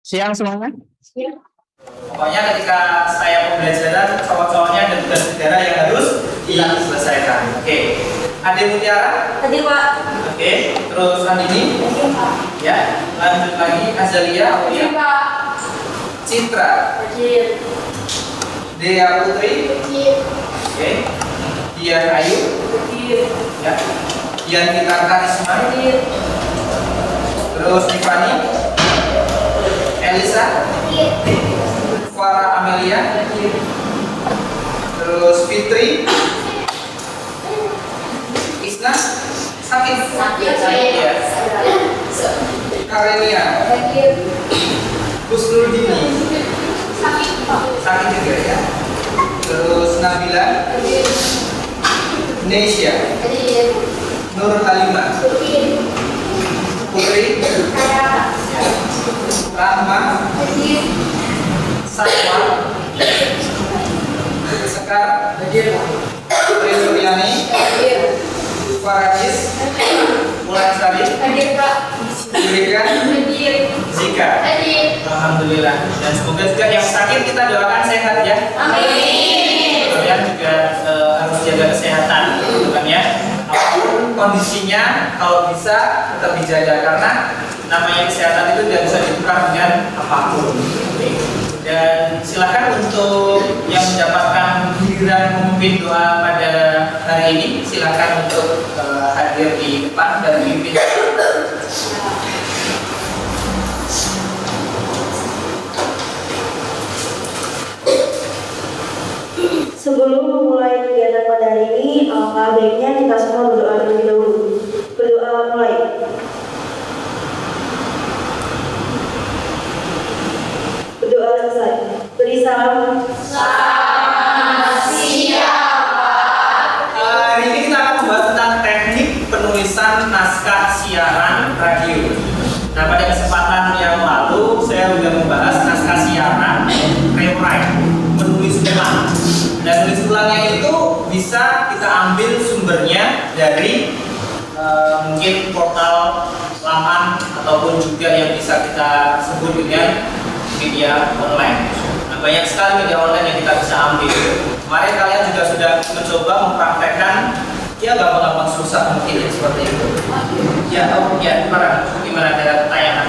Siang semuanya. Pokoknya ketika saya pembelajaran cowok-cowoknya dan tugas negara yang harus diselesaikan. Oke. Ade Mutiara? Hadir, Pak. Oke. Terus Andini? Hadir, Pak. Ya. Lanjut lagi Azalia, Hadir, Pak. Citra? Hadir. Dea Putri? Hadir. Oke. Dian Ayu? Hadir. Ya. Dian Fitri Karisma? Hadir. Terus Tiffany? Elisa? Hadir. Farah Amelia? Hadir. Terus Fitri? Isna? Sakit? Ya. Karenia? Hadir. Kusnurdini? Sakit, Pak. Sakit juga ya. Terus Nabila? Hadir. Nesya? Hadir. Nur Halimah? Hadir. Putri? Saya. Rahma? Hadir. Satwa? Sekar? Hadir, Pak. Putri Suryani? Hadir. Farajis? Mulan Sari? Hadir, Pak. Yurika? Hadir. Zika? Hadir. Alhamdulillah. Dan semoga juga yang sakit kita doakan sehat ya. Amin. Kalian juga harus jaga kesehatan, gitu kan ya. Apapun kondisinya, kalau bisa tetap dijaga karena namanya kesehatan itu tidak bisa ditukar dengan apapun. Oke. Dan silakan untuk yang mendapatkan giliran memimpin doa pada hari ini, silakan untuk hadir di depan dan memimpin. Sebelum memulai kegiatan pada hari ini, baiknya kita semua berdoa terlebih dahulu. Berdoa mulai. Berdoa selesai. Beri salam. Hari ini kita akan membahas tentang teknik penulisan naskah siaran radio. Nah, pada kesempatan yang lalu saya sudah membahas naskah siaran rewrite, menulis ulang. Dan menulis ulangnya itu bisa kita ambil sumbernya dari mungkin portal laman ataupun juga yang bisa kita sebut dengan media online. Nah, banyak sekali media online yang kita bisa ambil. Kemarin kalian juga sudah mencoba mempraktekkan ya gampang-gampang susah mungkin ya seperti itu. Ya, gimana ada tayangan?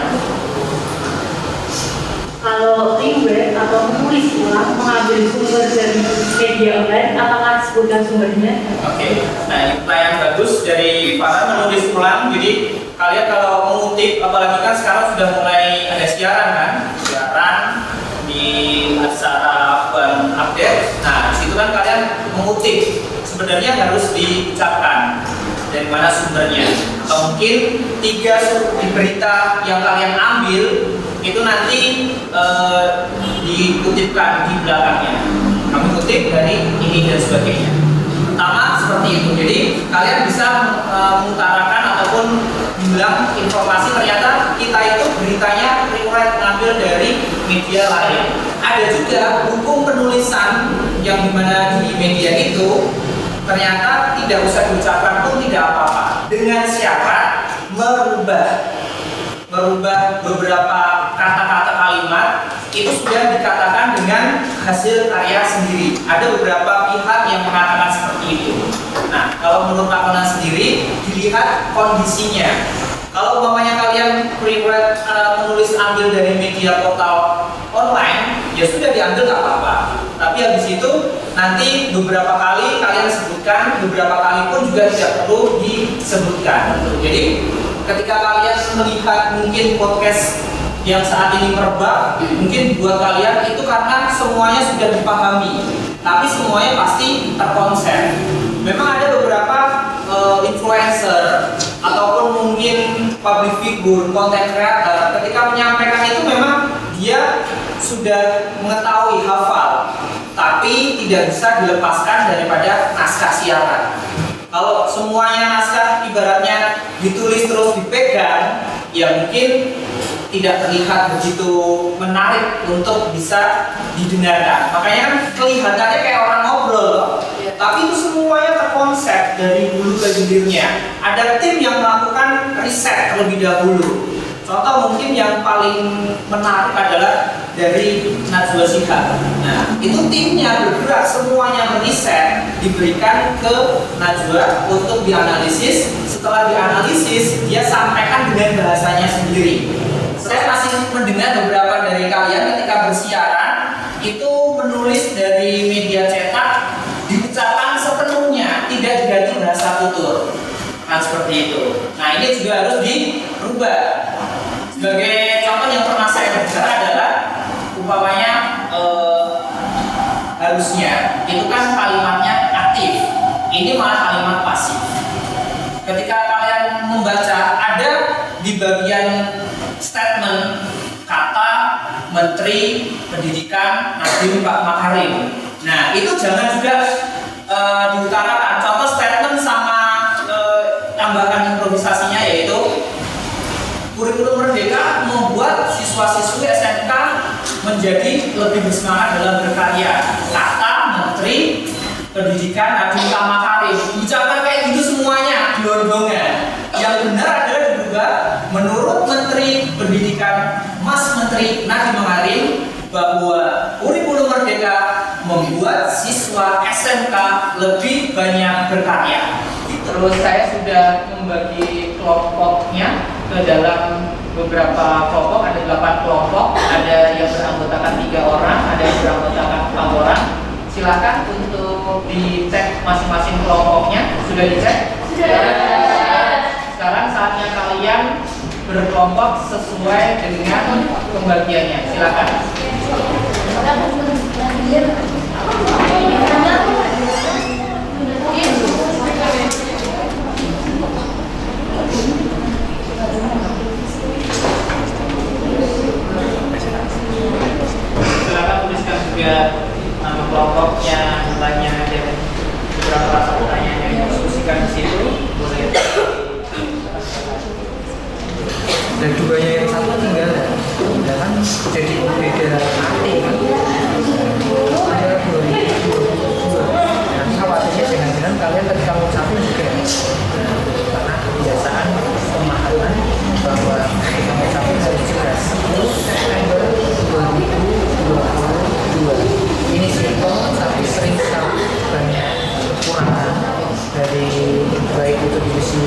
Kalau rewrite atau menulis ulang mengambil sumber dari media online, apakah disebutkan sumbernya? Oke, nah ini pertanyaan bagus dari para menulis ulang. Jadi kalian kalau mengutip, apalagi kan sekarang sudah mulai ada siaran kan, siaran di acara update. Nah, di situ kan kalian mengutip, sebenarnya harus diucapkan dari mana sumbernya. Atau mungkin tiga berita yang kalian ambil itu nanti dikutipkan di belakangnya. Kami kutip dari ini dan sebagainya. Pertama seperti itu. Jadi kalian bisa mengutarakan ataupun bilang informasi ternyata kita itu beritanya rewrite ngambil dari media lain. Ada juga hukum penulisan yang dimana di media itu ternyata tidak usah diucapkan pun tidak apa-apa. Dengan syarat merubah beberapa kata-kata kalimat itu sudah dikatakan dengan hasil karya sendiri. Ada beberapa pihak yang mengatakan seperti itu. Nah, kalau menurut Pak Konan sendiri dilihat kondisinya. Kalau umpamanya kalian rewrite menulis ambil dari media portal online, ya sudah diambil nggak apa-apa. Tapi habis itu nanti beberapa kali kalian sebutkan, beberapa kali pun juga tidak perlu disebutkan. Jadi ketika kalian melihat mungkin podcast yang saat ini merebak, mungkin buat kalian itu karena semuanya sudah dipahami, tapi semuanya pasti terkonsep. Memang ada beberapa influencer ataupun mungkin public figure, content creator, ketika menyampaikan itu memang dia sudah mengetahui hafal, tapi tidak bisa dilepaskan daripada naskah siaran. Kalau semuanya naskah ibaratnya ditulis terus dipegang, ya mungkin tidak terlihat begitu menarik untuk bisa didengarkan. Makanya kan kelihatannya kayak orang ngobrol, tapi itu semuanya terkonsep dari hulu ke hilirnya. Ada tim yang melakukan riset terlebih dahulu. Contoh mungkin yang paling menarik adalah dari Najwa Shihab. Nah, itu timnya bergerak, semuanya meriset, diberikan ke Najwa untuk dianalisis. Setelah dianalisis, dia sampaikan dengan bahasanya sendiri. Saya masih mendengar beberapa dari kalian ketika bersiaran itu menulis dari media cetak diucapkan sepenuhnya, tidak diganti bahasa tutur. Nah, seperti itu. Nah, ini juga harus dirubah. Sebagai contoh yang pernah saya dengar adalah umpamanya harusnya itu kan kalimatnya aktif, ini malah kalimat pasif. Ketika kalian membaca, ada di bagian statement kata Menteri Pendidikan Nadiem Pak Makarim. Nah, itu jangan juga diutarakan. Contoh statement sama tambahan improvisasinya yaitu kurikulum Merdeka membuat siswa-siswi SMK menjadi lebih bersemangat dalam berkarya. Kata Menteri Pendidikan Nadiem Pak Makarim. Ucapan kayak gitu semuanya gelondongan. Yang benar adalah juga menurut Menteri Pendidikan Mas Menteri Nadiem Makarim bahwa kurikulum Merdeka membuat siswa SMK lebih banyak berkarya. Terus saya sudah membagi kelompoknya ke dalam beberapa kelompok, ada 8 kelompok, ada yang beranggotakan 3 orang, ada yang beranggotakan 4 orang. Silakan untuk dicek masing-masing kelompoknya. Sudah dicek? Sudah. Sekarang saatnya kalian berkelompok sesuai dengan pembagiannya. Silakan. Silakan tuliskan juga nama kelompoknya, nilainya, dan beberapa rasa pertanyaan yang didiskusikan di situ. Boleh. Dan duanya yang satu tinggal ya kan jadi beda arti kan. Ada 2022 dan khawatirnya jangan-jangan kalian ketika mau satu juga karena kebiasaan pemahaman bahwa ketika mau satu harus jelas 10 September 2022 ini simpel tapi sering sekali banyak kekurangan dari baik itu divisi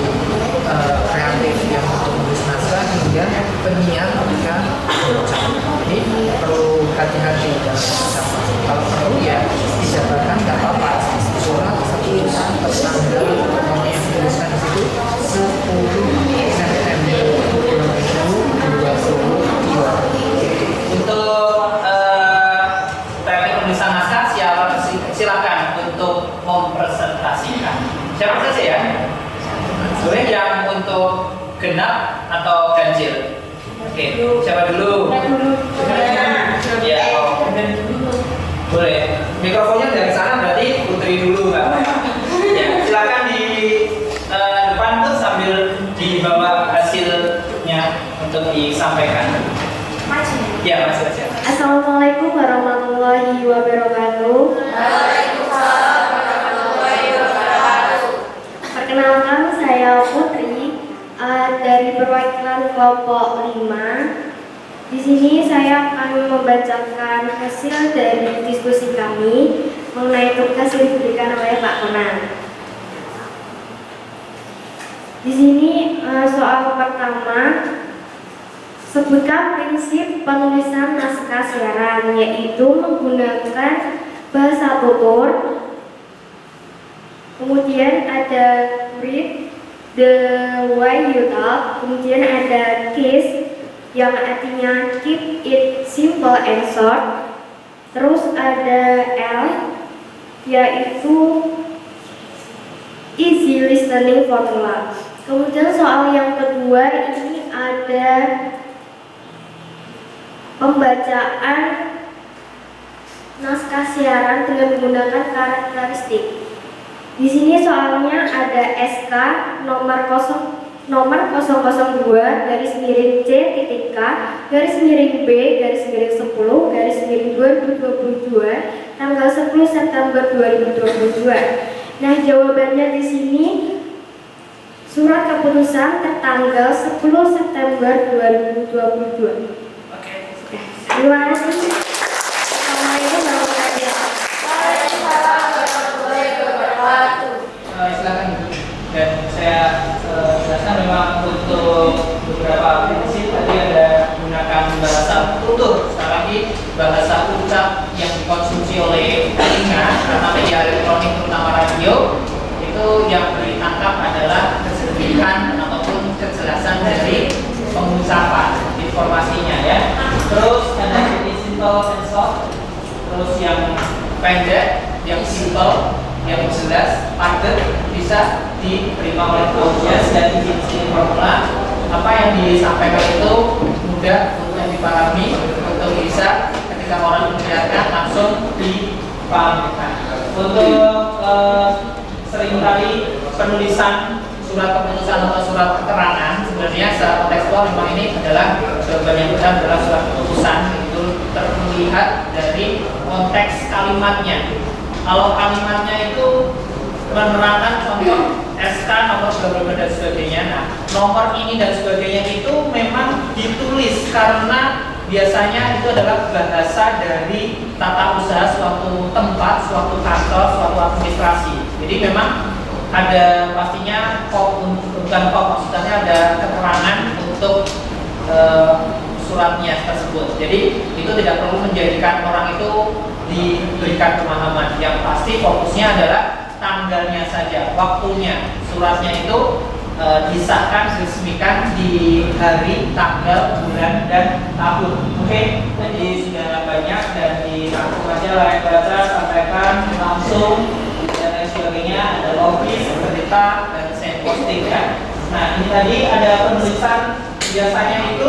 kreatif yang untuk menulis naskah hingga penyiar ketika berucap. Jadi perlu hati-hati dalam ucapan. Kalau perlu ya dijabarkan nggak apa-apa. Surat keputusan tanggal yang dituliskan di situ 10 September 2022. Untuk teknik penulisan naskah silakan untuk mempresentasikan. Siapa saja ya? Boleh yang untuk genap atau ganjil? Oke, siapa dulu? Ya, boleh. Mikrofonnya dari sana berarti Putri dulu, Mbak. Ya, silakan di depan tuh sambil dibawa hasilnya untuk disampaikan. Ya, Mas. Assalamualaikum warahmatullahi wabarakatuh. Waalaikumsalam warahmatullahi wabarakatuh. Perkenalkan, saya Putri dari perwakilan kelompok 5. Di sini saya akan membacakan hasil dari diskusi kami mengenai tugas yang diberikan oleh Pak Konan. Di sini soal pertama, sebutkan prinsip penulisan naskah siaran, yaitu menggunakan bahasa tutur. Kemudian ada read, the way you talk. Kemudian ada case yang artinya keep it simple and short. Terus ada L, yaitu easy listening formula. Kemudian soal yang kedua ini ada pembacaan naskah siaran dengan menggunakan karakteristik. Di sini soalnya ada SK nomor 002 garis miring C titik K garis miring B garis miring 10 garis miring 2022 tanggal 10 September 2022. Nah, jawabannya di sini surat keputusan tertanggal 10 September 2022. Oke. Terima kasih. Assalamualaikum warahmatullahi wabarakatuh. Waalaikumsalam warahmatullahi wabarakatuh. Silakan. Dan saya jelaskan memang untuk beberapa prinsip tadi ada menggunakan bahasa tutur, sekali lagi bahasa ucap yang dikonsumsi oleh telinga karena media elektronik terutama radio itu yang ditangkap adalah keserpihan ataupun kejelasan dari pengucapan informasinya ya. Terus ada jenis simple and short, terus yang pendek, yang simple, yang jelas, padat, bisa diterima oleh audiens dan izin formula. Apa yang disampaikan itu mudah untuk dipahami, untuk bisa ketika orang mendengarkan langsung dipahami. Untuk seringkali penulisan surat keputusan atau surat keterangan sebenarnya secara kontekstual memang ini adalah jawaban yang benar adalah surat keputusan, itu terlihat dari konteks kalimatnya. Kalau kalimatnya itu menerangkan contoh SK nomor berapa dan sebagainya, nah nomor ini dan sebagainya itu memang ditulis karena biasanya itu adalah bahasa dari tata usaha suatu tempat, suatu kantor, suatu administrasi. Jadi memang ada pastinya bukan maksudnya ada keterangan untuk suratnya tersebut. Jadi itu tidak perlu menjadikan orang itu diberikan pemahaman. Yang pasti fokusnya adalah tanggalnya saja, waktunya. Suratnya itu disahkan, diresmikan di hari, tanggal, bulan, dan tahun. Oke, jadi sudah banyak dan dirangkum aja lah yang baca, sampaikan langsung dan lain sebagainya. Ada logis, cerita, dan send posting ya. Nah ini tadi ada penulisan, biasanya itu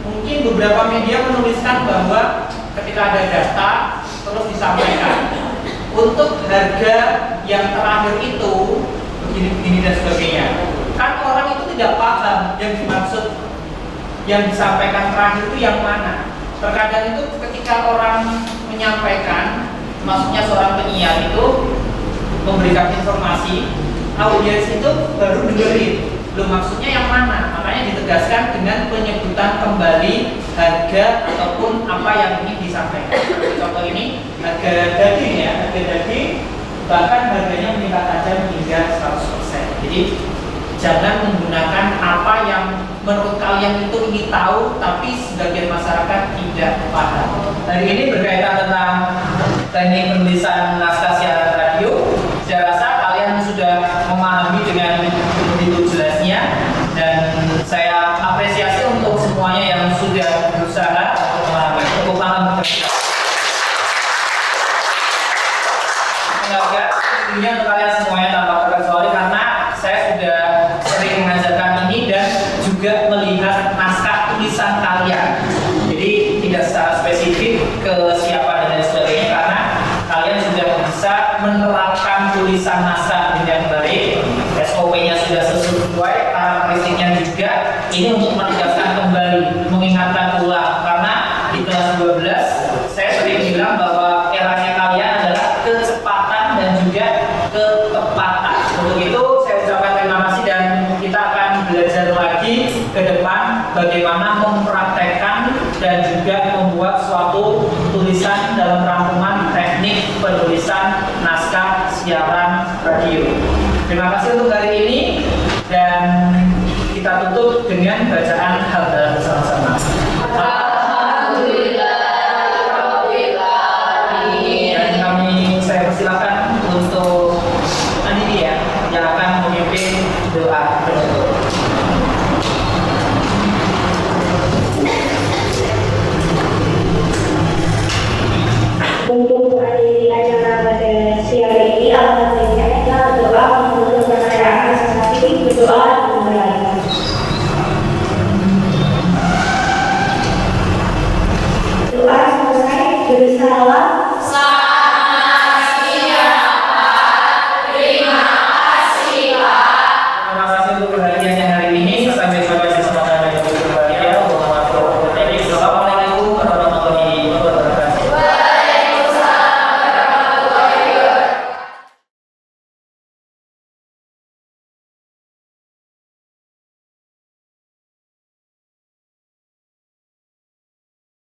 mungkin beberapa media menuliskan bahwa ketika ada data terus disampaikan untuk harga yang terakhir itu begini dan sebagainya. Kan orang itu tidak paham yang dimaksud yang disampaikan terakhir itu yang mana. Terkadang itu ketika orang menyampaikan, maksudnya seorang penyiar itu memberikan informasi, audiens itu baru dengerin. Loh maksudnya yang mana? Makanya ditegaskan dengan penyebutan kembali harga ataupun apa yang ingin disampaikan. Contoh ini harga daging ya, harga daging bahkan harganya meningkat tajam hingga 100%. Jadi jangan menggunakan apa yang menurut kalian itu ingin tahu tapi sebagian masyarakat tidak paham. Hari ini berkaitan tentang teknik penulisan naskah siaran radio. Saya rasa kalian sudah memahami dengan begitu jelasnya dan saya apresiasi untuk semuanya yang sudah berusaha untuk memahami. Tepuk tangan. Enggak, tentunya untuk kalian semuanya tanpa terkecuali karena saya sudah sering mengajarkan ini dan juga melihat naskah tulisan kalian. Jadi tidak secara spesifik ke siapa dan lain sebagainya karena kalian sudah bisa menerapkan tulisan naskah dengan baik. SOP-nya sudah sesuai, karakteristiknya juga. Ini untuk menegaskan kembali, mengingatkan ulang karena di kelas 12 saya sering bilang bahwa eranya kalian adalah kecepatan dan juga ketepatan. Untuk itu saya ucapkan terima kasih dan kita akan belajar lagi ke depan bagaimana mempraktekkan dan juga membuat suatu tulisan dalam rangkuman teknik penulisan naskah siaran radio. Terima kasih untuk hari ini dan kita tutup dengan bacaan